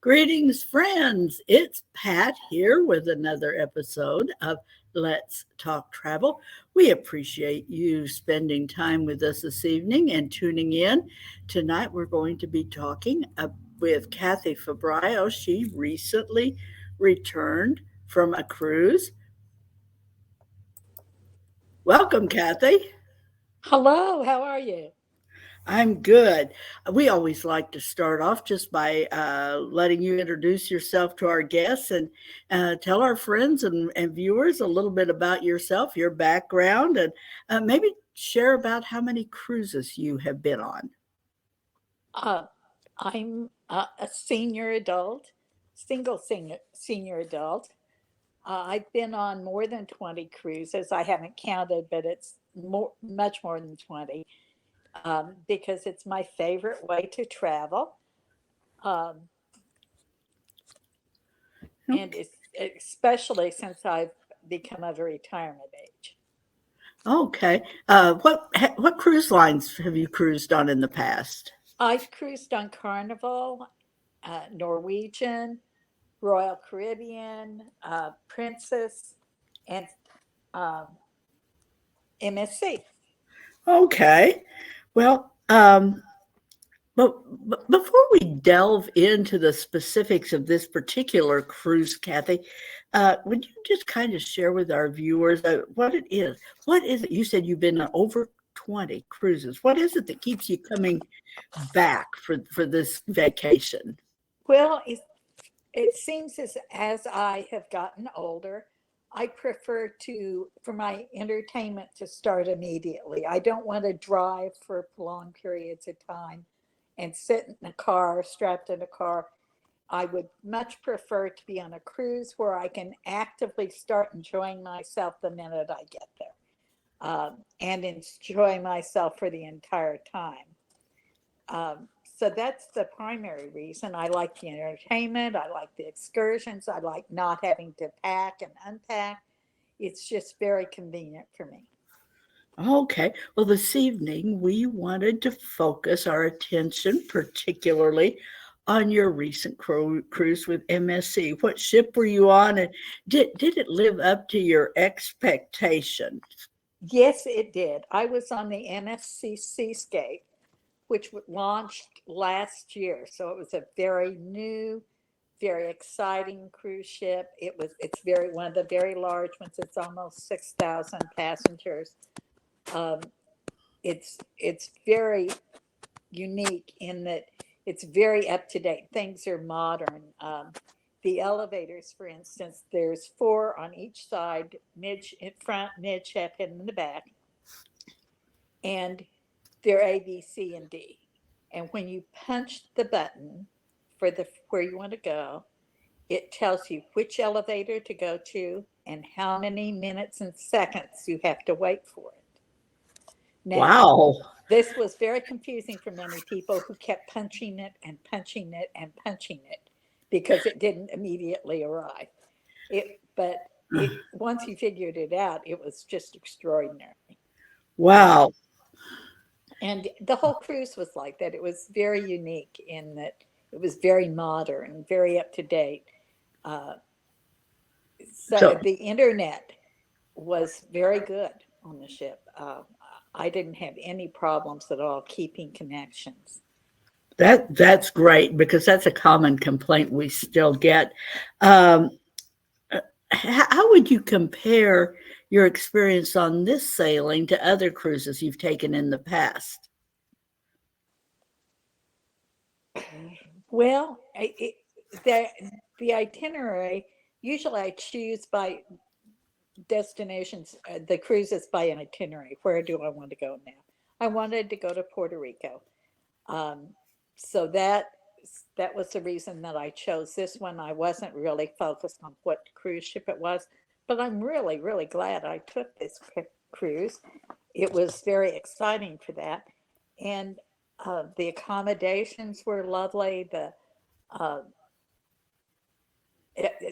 Greetings, friends. It's Pat here with another episode of Let's Talk Travel. We appreciate you spending time with us this evening and tuning in. Tonight, we're going to be talking with Cathy Fabrio. She recently returned from a cruise. Welcome, Cathy. Hello, how are you? I'm good. We always like to start off just by letting you introduce yourself to our guests and tell our friends and viewers a little bit about yourself, your background, and maybe share about how many cruises you have been on. Uh, I'm a senior adult, single senior adult. I've been on more than 20 cruises. I haven't counted, but it's much more than 20 because it's my favorite way to travel. Um, and Okay. it's especially since I've become of a retirement age. Okay. What cruise lines have you cruised on in the past? I've cruised on Carnival, Norwegian, Royal Caribbean, Princess, and um, MSC. Okay. Well, but before we delve into the specifics of this particular cruise, Cathy, would you just kind of share with our viewers what it is? What is it? You said you've been on over 20 cruises. What is it that keeps you coming back for this vacation? Well, it seems as I have gotten older, I prefer for my entertainment to start immediately. I don't want to drive for long periods of time and sit in a car, strapped in a car. I would much prefer to be on a cruise where I can actively start enjoying myself the minute I get there and enjoy myself for the entire time. So that's the primary reason. I like the entertainment. I like the excursions. I like not having to pack and unpack. It's just very convenient for me. Okay. Well, this evening we wanted to focus our attention particularly on your recent cruise with MSC. What ship were you on, and did it live up to your expectations? Yes, it did. I was on the MSC Seascape, which launched last year. So it was a very new, very exciting cruise ship. It's very one of the very large ones. It's almost 6,000 passengers. Um, it's very unique in that it's very up to date. Things are modern. The elevators, for instance, there's four on each side, in front, midship, and in the back, and they're A, B, C, and D. And when you punch the button for the where you want to go, it tells you which elevator to go to and how many minutes and seconds you have to wait for it. Now, Wow. this was very confusing for many people who kept punching it and punching it and punching it because it didn't immediately arrive. But once you figured it out, it was just extraordinary. Um, Wow. and the whole cruise was like that. It was very unique in that it was very modern, very up to date. Uh, so So the internet was very good on the ship. I didn't have any problems at all keeping connections. that's great because that's a common complaint we still get. Um, how would you compare your experience on this sailing to other cruises you've taken in the past? Well, the the itinerary usually I choose by destinations, the cruises by an itinerary. Where do I want to go now? I wanted to go to Puerto Rico, um, so that was the reason that I chose this one. I wasn't really focused on what cruise ship it was, but I'm really really glad I took this cruise. It was very exciting for that, and the accommodations were lovely. Uh,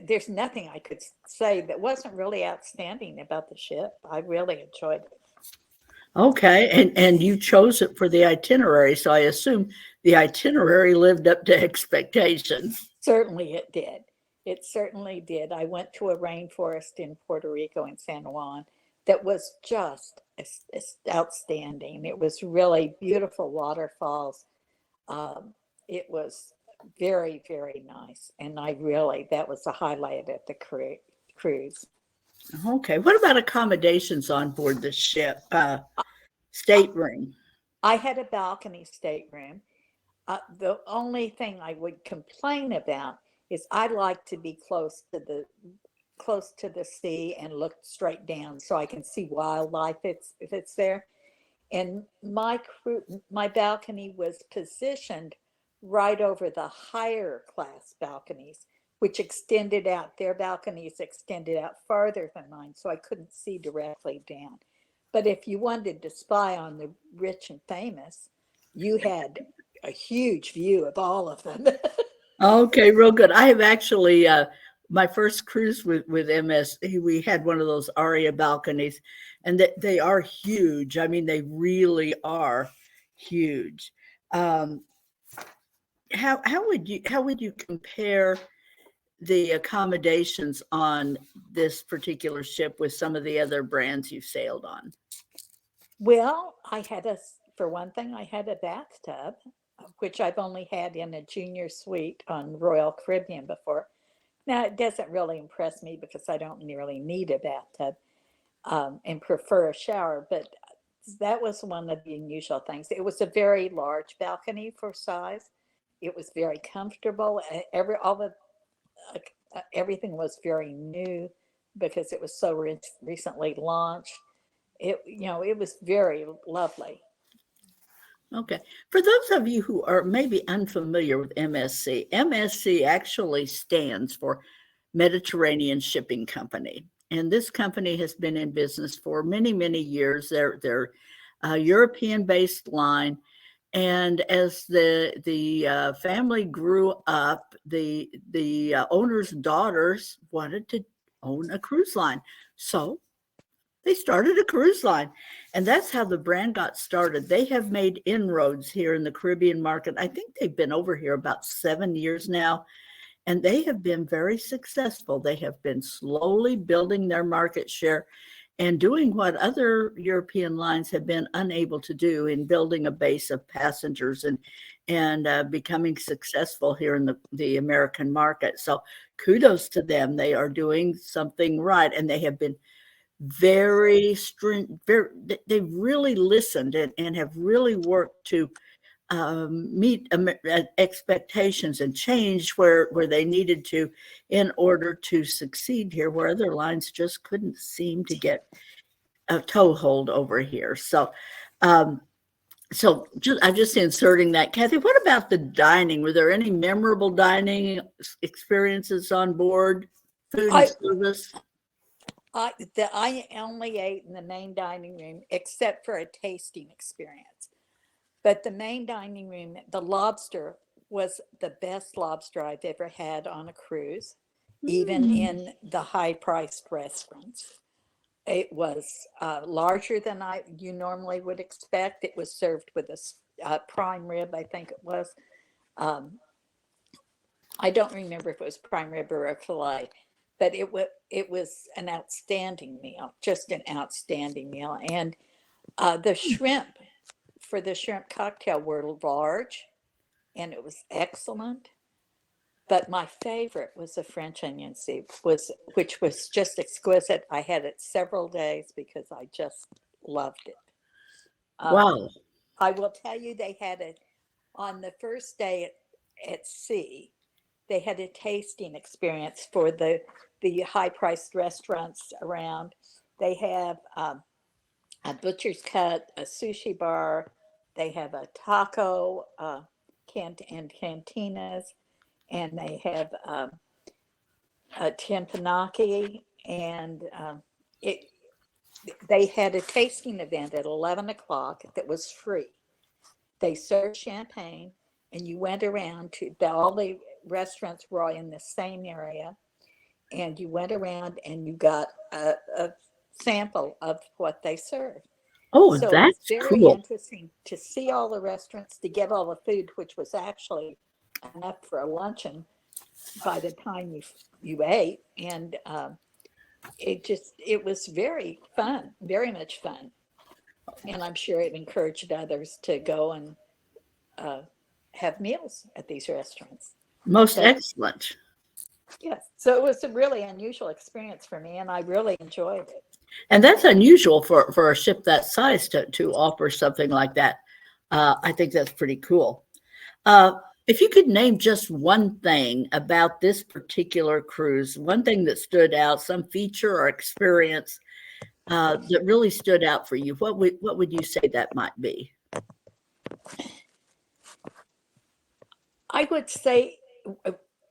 there's nothing I could say that wasn't really outstanding about the ship. I really enjoyed it. Okay, and you chose it for the itinerary, so I assume the itinerary lived up to expectations. Certainly it did. It certainly did. I went to a rainforest in Puerto Rico in San Juan that was just outstanding. It was really beautiful waterfalls. Um, it was very, very nice. And that was a highlight at the cruise. Okay. What about accommodations on board the ship? Stateroom. I had a balcony stateroom. The only thing I would complain about is I like to be close to the sea and look straight down so I can see wildlife if it's there. And my balcony was positioned right over the higher class balconies, which extended out. Their balconies extended out farther than mine, so I couldn't see directly down. But if you wanted to spy on the rich and famous, you had a huge view of all of them. Okay, real good. I have actually my first cruise with MSC, we had one of those Aria balconies, and they are huge. I mean, they really are huge. Um, how would you compare the accommodations on this particular ship with some of the other brands you've sailed on? Well, for one thing, I had a bathtub, which I've only had in a junior suite on Royal Caribbean before. Now, it doesn't really impress me because I don't really need a bathtub and prefer a shower, but that was one of the unusual things. It was a very large balcony for size. It was very comfortable. Everything was very new because it was so recently launched. It was very lovely. Okay. For those of you who are maybe unfamiliar with MSC, MSC actually stands for Mediterranean Shipping Company. And this company has been in business for many, many years. They're a European-based line. And as the family grew up, the owner's daughters wanted to own a cruise line. So they started a cruise line, and that's how the brand got started. They have made inroads here in the Caribbean market. I think they've been over here about 7 years now, and they have been very successful. They have been slowly building their market share and doing what other European lines have been unable to do in building a base of passengers and becoming successful here in the American market. So kudos to them. They are doing something right, and they have been very stringent. They've really listened and have really worked to meet expectations and change where they needed to in order to succeed here, where other lines just couldn't seem to get a toehold over here. So, I'm just inserting that. Cathy, what about the dining? Were there any memorable dining experiences on board? Food and I service? I only ate in the main dining room except for a tasting experience. But the main dining room, the lobster was the best lobster I've ever had on a cruise, even in the high-priced restaurants. It was larger than you normally would expect. It was served with a prime rib, I think it was. Um, I don't remember if it was prime rib or a fillet, but it was an outstanding meal, just an outstanding meal. And the shrimp for the shrimp cocktail were large, and it was excellent. But my favorite was the French onion soup, which was just exquisite. I had it several days because I just loved it. Wow. I will tell you, they had it on the first day at sea. They had a tasting experience for the high-priced restaurants around. They have a butcher's cut, a sushi bar. They have a taco and cantinas, and they have a tempanaki, and it. They had a tasting event at 11 o'clock that was free. They served champagne, and you went around all the restaurants were all in the same area, and you went around and you got a sample of what they served. Oh, So it was that's very cool. interesting to see all the restaurants, to get all the food, which was actually enough for a luncheon, by the time you ate. And it was very fun, very much fun. And I'm sure it encouraged others to go and have meals at these restaurants. Most But excellent. yes, so it was a really unusual experience for me, and I really enjoyed it. And that's unusual for a ship that size to offer something like that. I think that's pretty cool. If you could name just one thing about this particular cruise, one thing that stood out, some feature or experience that really stood out for you, what would you say that might be? I would say,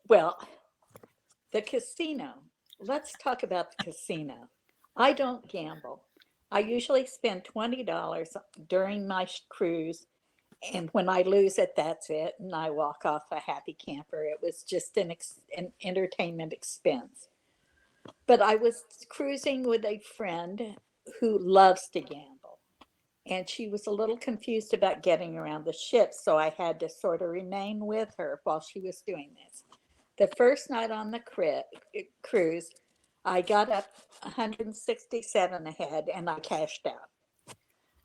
well, the casino. Let's talk about the casino. I don't gamble. I usually spend $20 during my cruise, and when I lose it, that's it, and I walk off a happy camper. It was just an entertainment expense. But I was cruising with a friend who loves to gamble, and she was a little confused about getting around the ship, so I had to sort of remain with her while she was doing this. The first night on the cruise, I got up 167 ahead and I cashed out.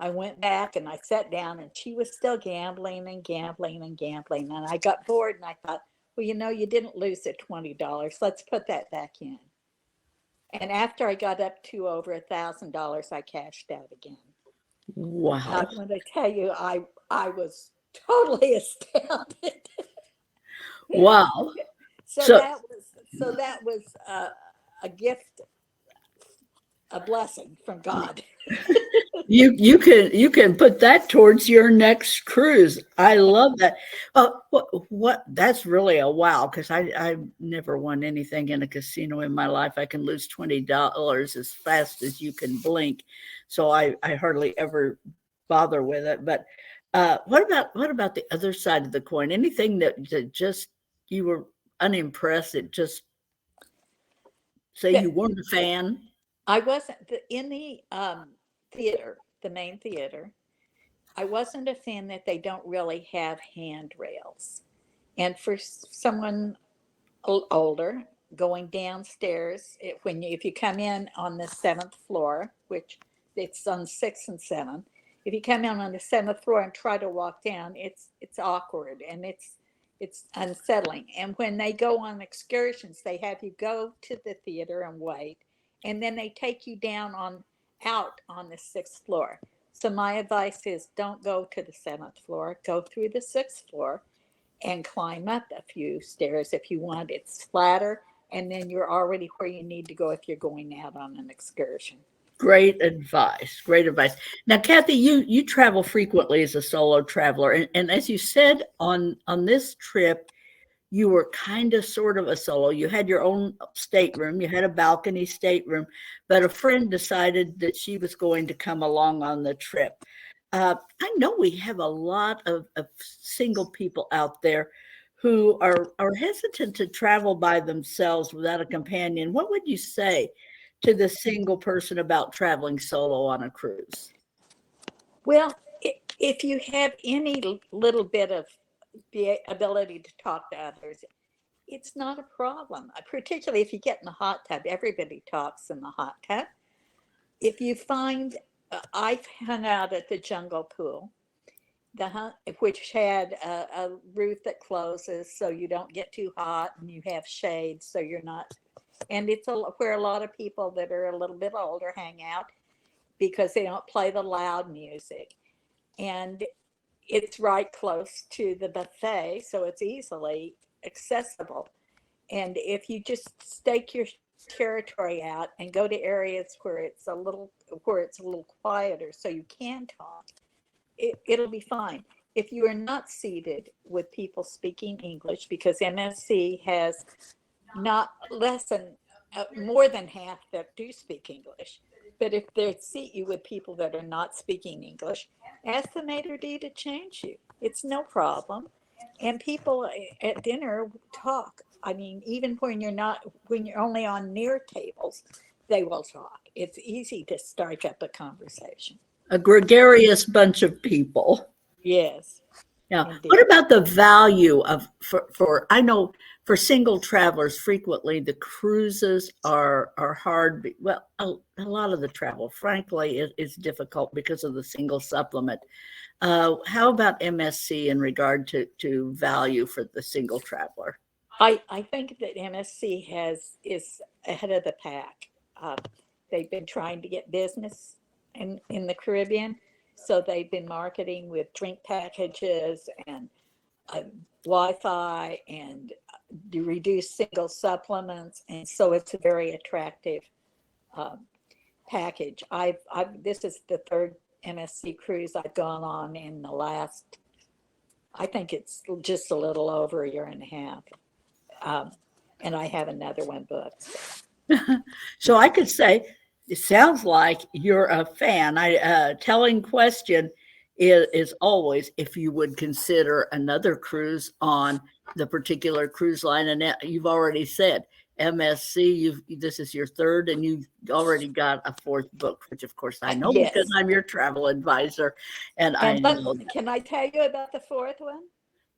I went back and I sat down and she was still gambling and gambling and gambling. And I got bored and I thought, well, you didn't lose the $20. Let's put that back in. And after I got up to over $1,000, I cashed out again. Wow. I'm going to tell you, I was totally astounded. Wow. So that was a gift, a blessing from God. You can put that towards your next cruise. I love that. What that's really a wow, because I never won anything in a casino in my life. I can lose $20 as fast as you can blink, so I hardly ever bother with it. But what about the other side of the coin? Anything that just you were unimpressed? It just say you weren't a fan. I wasn't in the theater, the main theater. I wasn't a fan that they don't really have handrails. And for someone older, going downstairs, if you come in on the 7th floor, which it's on 6th and 7th, if you come in on the 7th floor and try to walk down, it's awkward and it's unsettling. And when they go on excursions, they have you go to the theater and wait, and then they take you out on the 6th floor. So my advice is don't go to the 7th floor, go through the 6th floor and climb up a few stairs if you want. It's flatter, and then you're already where you need to go if you're going out on an excursion. Great advice. Great advice. Now, Cathy, you travel frequently as a solo traveler, and as you said on this trip, you were kind of sort of a solo. You had your own stateroom, you had a balcony stateroom, but a friend decided that she was going to come along on the trip. I know we have a lot of single people out there who are hesitant to travel by themselves without a companion. What would you say to the single person about traveling solo on a cruise? Well, if you have any little bit of the ability to talk to others, it's not a problem. Particularly if you get in the hot tub, everybody talks in the hot tub. If you find, I've hung out at the Jungle Pool, which had a roof that closes so you don't get too hot, and you have shade so you're not. And it's where a lot of people that are a little bit older hang out because they don't play the loud music. And it's right close to the buffet, so it's easily accessible. And if you just stake your territory out and go to areas where it's a little quieter so you can talk, it'll be fine. If you are not seated with people speaking English, because MSC has not less than more than half that do speak English. But if they seat you with people that are not speaking English, ask the maitre d' to change you. It's no problem. And people at dinner talk. I mean, even when you're only on near tables, they will talk. It's easy to start up a conversation. A gregarious bunch of people. Yes. Now, Indeed. what about the value for I know for single travelers, frequently the cruises are hard. Well, a lot of the travel, frankly, is difficult because of the single supplement. How about MSC in regard to value for the single traveler? I think that MSC is ahead of the pack. They've been trying to get business in the Caribbean, so they've been marketing with drink packages and Wi-Fi and reduced single supplements, and so it's a very attractive package. This is the third MSC cruise I've gone on in the last, I think it's just a little over a year and a half. And I have another one booked. So I could say, it sounds like you're a fan. Telling question is always if you would consider another cruise on the particular cruise line. And you've already said MSC, this is your third, and you've already got a fourth book, which of course I know Yes. because I'm your travel advisor. And I know. Can I tell you about the fourth one?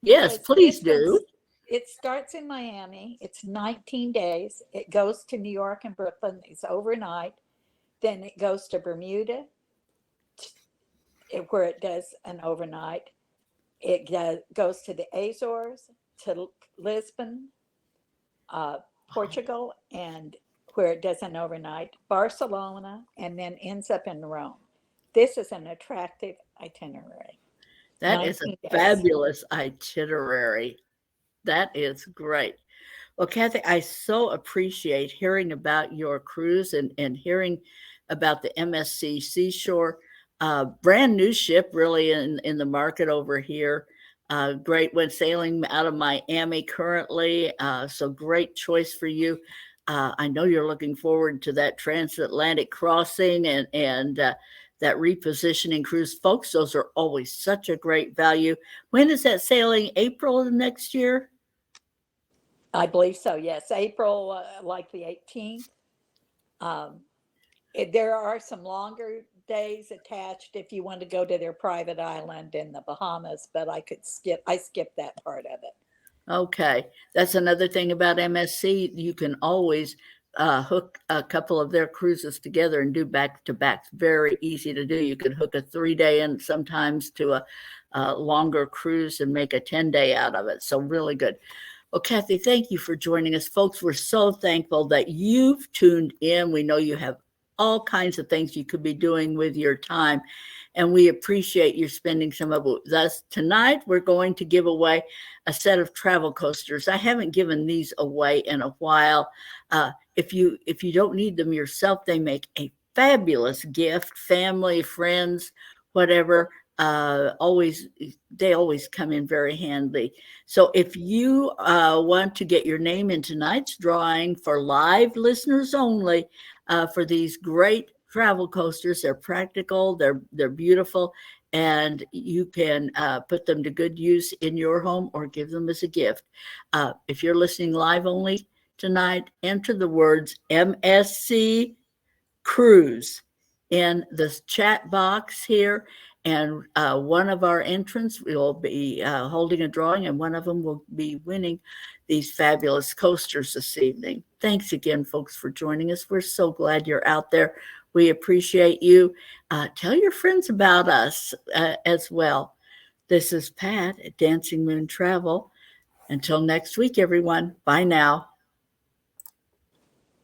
Yes, Because please do. It starts in Miami. It's 19 days. It goes to New York and Brooklyn. It's overnight. Then it goes to Bermuda, where it does an overnight. It goes to the Azores, to Lisbon, Portugal, and where it does an overnight, Barcelona, and then ends up in Rome. This is an attractive itinerary. That is a 19 days. fabulous itinerary. That is great. Well, Cathy, I so appreciate hearing about your cruise and hearing about the MSC Seashore. Brand new ship, really, in the market over here. Great, went sailing out of Miami currently. So great choice for you. I know you're looking forward to that transatlantic crossing and that repositioning cruise. Folks, those are always such a great value. When is that sailing? April of next year? I believe so, yes. April, like the 18th. There are some longer days attached if you want to go to their private island in the Bahamas, but I skipped that part of it. Okay. That's another thing about MSC. You can always hook a couple of their cruises together and do back to back. Very easy to do. You can hook a 3-day and sometimes to a longer cruise and make a 10-day out of it. So really good. Well, Cathy, thank you for joining us. Folks, we're so thankful that you've tuned in. We know you have all kinds of things you could be doing with your time, and we appreciate you spending some of it with us. Tonight, we're going to give away a set of travel coasters. I haven't given these away in a while. If you don't need them yourself, they make a fabulous gift, family, friends, whatever. They always come in very handy. So if you want to get your name in tonight's drawing for live listeners only, for these great travel coasters, they're practical, they're beautiful, and you can put them to good use in your home or give them as a gift. If you're listening live only tonight, enter the words MSC Cruise in the chat box here, and one of our entrants will be holding a drawing, and one of them will be winning these fabulous coasters this evening. Thanks again, folks, for joining us. We're so glad you're out there. We appreciate you. Tell your friends about us as well. This is Pat at Dancing Moon Travel. Until next week, everyone. Bye now.